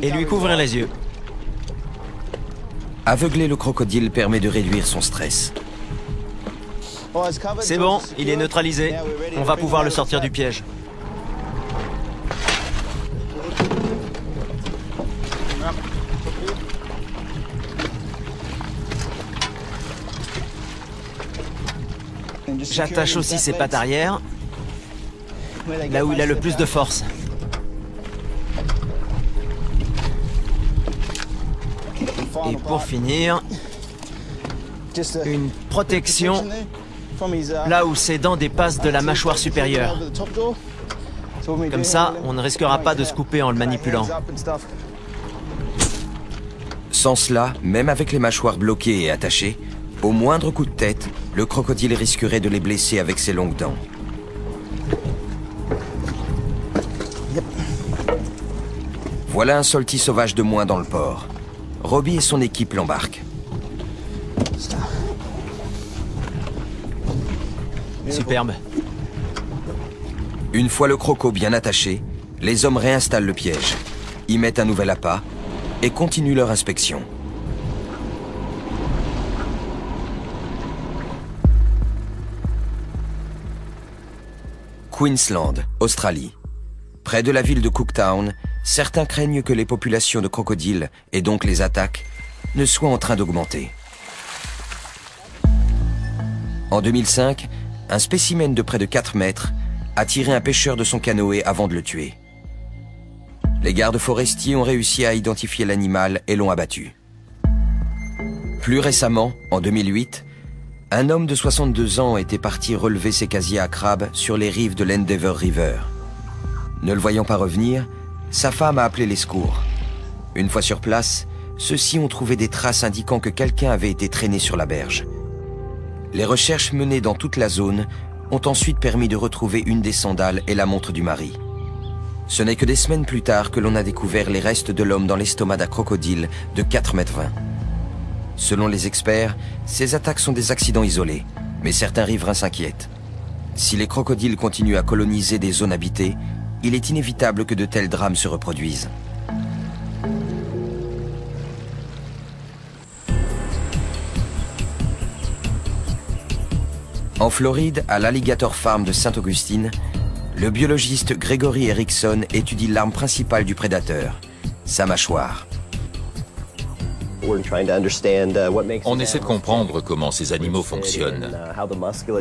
et lui couvrir les yeux. Aveugler le crocodile permet de réduire son stress. C'est bon, il est neutralisé. On va pouvoir le sortir du piège. J'attache aussi ses pattes arrière, là où il a le plus de force. Et pour finir, une protection là où ses dents dépassent de la mâchoire supérieure. Comme ça, on ne risquera pas de se couper en le manipulant. Sans cela, même avec les mâchoires bloquées et attachées, au moindre coup de tête, le crocodile risquerait de les blesser avec ses longues dents. Voilà un sortie sauvage de moins dans le port. Robbie et son équipe l'embarquent. Superbe. Une fois le croco bien attaché, les hommes réinstallent le piège, y mettent un nouvel appât et continuent leur inspection. Queensland, Australie. Près de la ville de Cooktown, certains craignent que les populations de crocodiles, et donc les attaques, ne soient en train d'augmenter. En 2005, un spécimen de près de 4 mètres a tiré un pêcheur de son canoë avant de le tuer. Les gardes forestiers ont réussi à identifier l'animal et l'ont abattu. Plus récemment, en 2008, un homme de 62 ans était parti relever ses casiers à crabes sur les rives de l'Endeavour River. Ne le voyant pas revenir, sa femme a appelé les secours. Une fois sur place, ceux-ci ont trouvé des traces indiquant que quelqu'un avait été traîné sur la berge. Les recherches menées dans toute la zone ont ensuite permis de retrouver une des sandales et la montre du mari. Ce n'est que des semaines plus tard que l'on a découvert les restes de l'homme dans l'estomac d'un crocodile de 4,20 m. Selon les experts, ces attaques sont des accidents isolés, mais certains riverains s'inquiètent. Si les crocodiles continuent à coloniser des zones habitées, il est inévitable que de tels drames se reproduisent. En Floride, à l'Alligator Farm de Saint-Augustine, le biologiste Gregory Erickson étudie l'arme principale du prédateur, sa mâchoire. On essaie de comprendre comment ces animaux fonctionnent,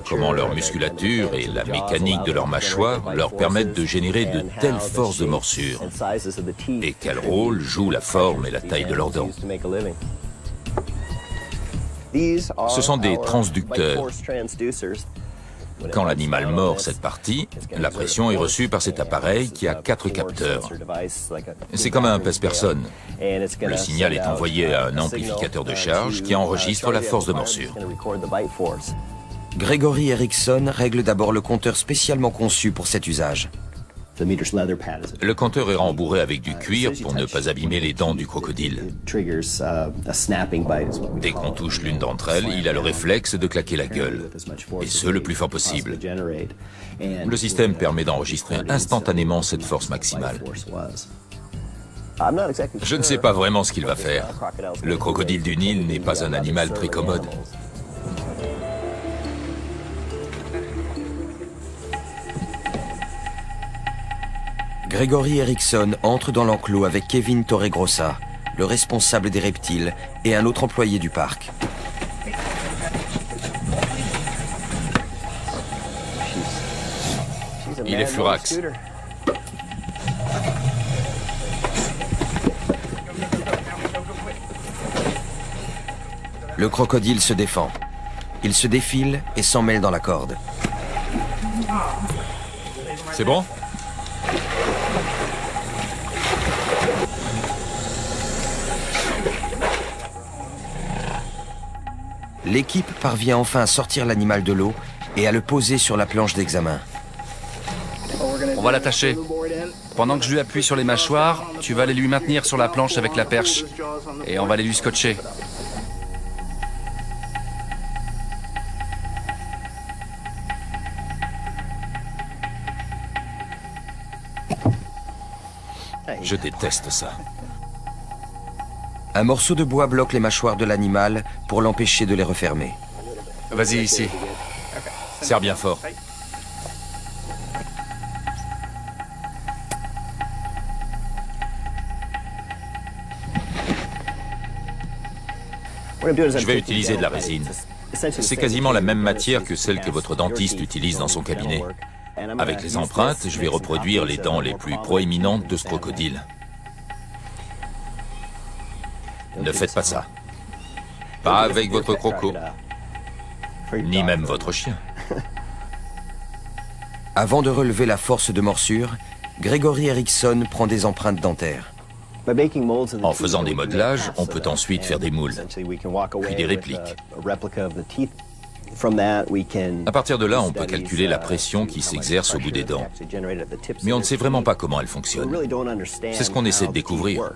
comment leur musculature et la mécanique de leur mâchoire leur permettent de générer de telles forces de morsure, et quel rôle joue la forme et la taille de leurs dents. Ce sont des transducteurs. Quand l'animal mord cette partie, la pression est reçue par cet appareil qui a 4 capteurs. C'est comme un pèse-personne. Le signal est envoyé à un amplificateur de charge qui enregistre la force de morsure. Gregory Erickson règle d'abord le compteur spécialement conçu pour cet usage. Le compteur est rembourré avec du cuir pour ne pas abîmer les dents du crocodile. Dès qu'on touche l'une d'entre elles, il a le réflexe de claquer la gueule, et ce le plus fort possible. Le système permet d'enregistrer instantanément cette force maximale. Je ne sais pas vraiment ce qu'il va faire. Le crocodile du Nil n'est pas un animal très commode. Gregory Erickson entre dans l'enclos avec Kevin Torregrossa, le responsable des reptiles, et un autre employé du parc. Il est furax. Le crocodile se défend. Il se défile et s'en mêle dans la corde. C'est bon ? L'équipe parvient enfin à sortir l'animal de l'eau et à le poser sur la planche d'examen. On va l'attacher. Pendant que je lui appuie sur les mâchoires, tu vas aller lui maintenir sur la planche avec la perche. Et on va aller lui scotcher. Je déteste ça. Un morceau de bois bloque les mâchoires de l'animal pour l'empêcher de les refermer. Vas-y, ici. Serre bien fort. Je vais utiliser de la résine. C'est quasiment la même matière que celle que votre dentiste utilise dans son cabinet. Avec les empreintes, je vais reproduire les dents les plus proéminentes de ce crocodile. Ne faites pas ça. Pas avec votre croco. Ni même votre chien. Avant de relever la force de morsure, Gregory Erickson prend des empreintes dentaires. En faisant des modelages, on peut ensuite faire des moules, puis des répliques. À partir de là, on peut calculer la pression qui s'exerce au bout des dents. Mais on ne sait vraiment pas comment elle fonctionne. C'est ce qu'on essaie de découvrir.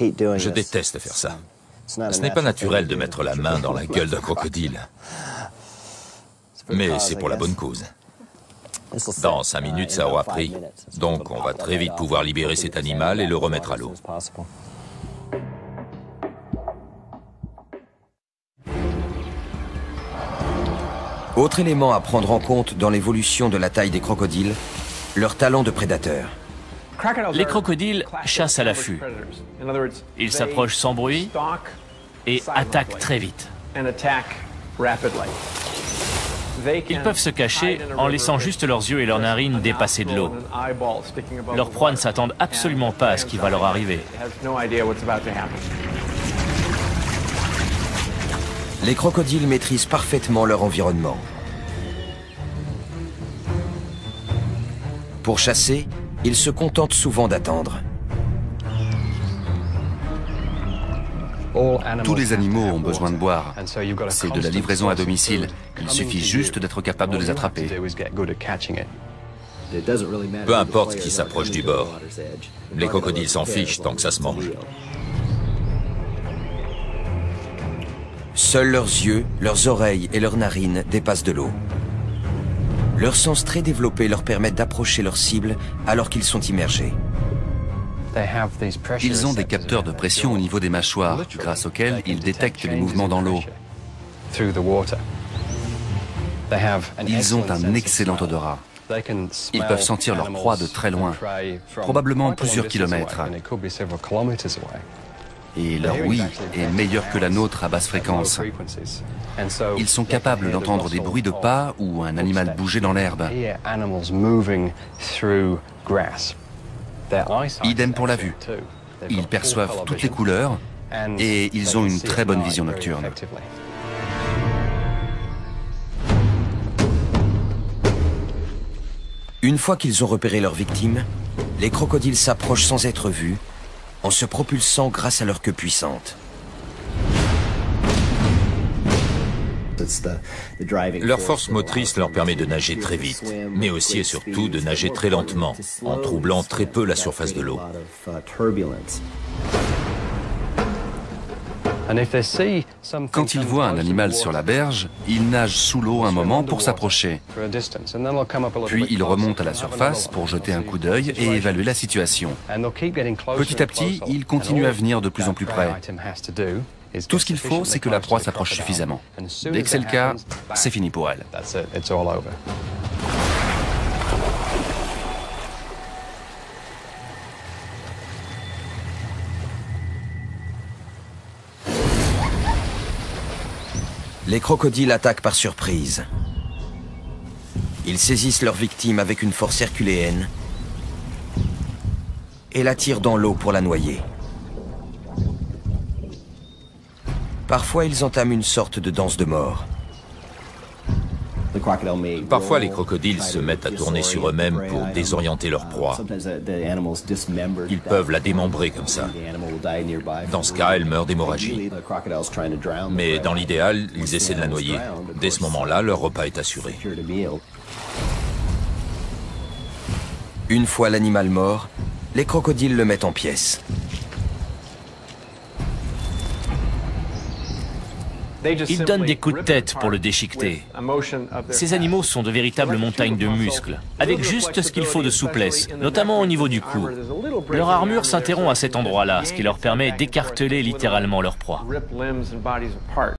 Je déteste faire ça. Ce n'est pas naturel de mettre la main dans la gueule d'un crocodile. Mais c'est pour la bonne cause. Dans 5 minutes, ça aura pris. Donc on va très vite pouvoir libérer cet animal et le remettre à l'eau. Autre élément à prendre en compte dans l'évolution de la taille des crocodiles, leur talent de prédateur. Les crocodiles chassent à l'affût. Ils s'approchent sans bruit et attaquent très vite. Ils peuvent se cacher en laissant juste leurs yeux et leurs narines dépasser de l'eau. Leurs proies ne s'attendent absolument pas à ce qui va leur arriver. Les crocodiles maîtrisent parfaitement leur environnement. Pour chasser, ils se contentent souvent d'attendre. Tous les animaux ont besoin de boire. C'est de la livraison à domicile. Il suffit juste d'être capable de les attraper. Peu importe qui s'approche du bord. Les crocodiles s'en fichent tant que ça se mange. Seuls leurs yeux, leurs oreilles et leurs narines dépassent de l'eau. Leurs sens très développés leur permettent d'approcher leur cible alors qu'ils sont immergés. Ils ont des capteurs de pression au niveau des mâchoires, grâce auxquels ils détectent les mouvements dans l'eau. Ils ont un excellent odorat. Ils peuvent sentir leur proie de très loin, probablement plusieurs kilomètres. Et leur ouïe est meilleure que la nôtre à basse fréquence. Ils sont capables d'entendre des bruits de pas ou un animal bouger dans l'herbe. Idem pour la vue. Ils perçoivent toutes les couleurs et ils ont une très bonne vision nocturne. Une fois qu'ils ont repéré leur victime, les crocodiles s'approchent sans être vus, en se propulsant grâce à leur queue puissante. Leur force motrice leur permet de nager très vite, mais aussi et surtout de nager très lentement, en troublant très peu la surface de l'eau. Quand ils voient un animal sur la berge, ils nagent sous l'eau un moment pour s'approcher. Puis ils remontent à la surface pour jeter un coup d'œil et évaluer la situation. Petit à petit, ils continuent à venir de plus en plus près. Tout ce qu'il faut, c'est que la proie s'approche suffisamment. Dès que c'est le cas, c'est fini pour elle. Les crocodiles attaquent par surprise. Ils saisissent leur victime avec une force herculéenne et la tirent dans l'eau pour la noyer. Parfois, ils entament une sorte de danse de mort. Parfois, les crocodiles se mettent à tourner sur eux-mêmes pour désorienter leur proie. Ils peuvent la démembrer comme ça. Dans ce cas, elle meurt d'hémorragie. Mais dans l'idéal, ils essaient de la noyer. Dès ce moment-là, leur repas est assuré. Une fois l'animal mort, les crocodiles le mettent en pièces. Ils donnent des coups de tête pour le déchiqueter. Ces animaux sont de véritables montagnes de muscles, avec juste ce qu'il faut de souplesse, notamment au niveau du cou. Leur armure s'interrompt à cet endroit-là, ce qui leur permet d'écarteler littéralement leur proie.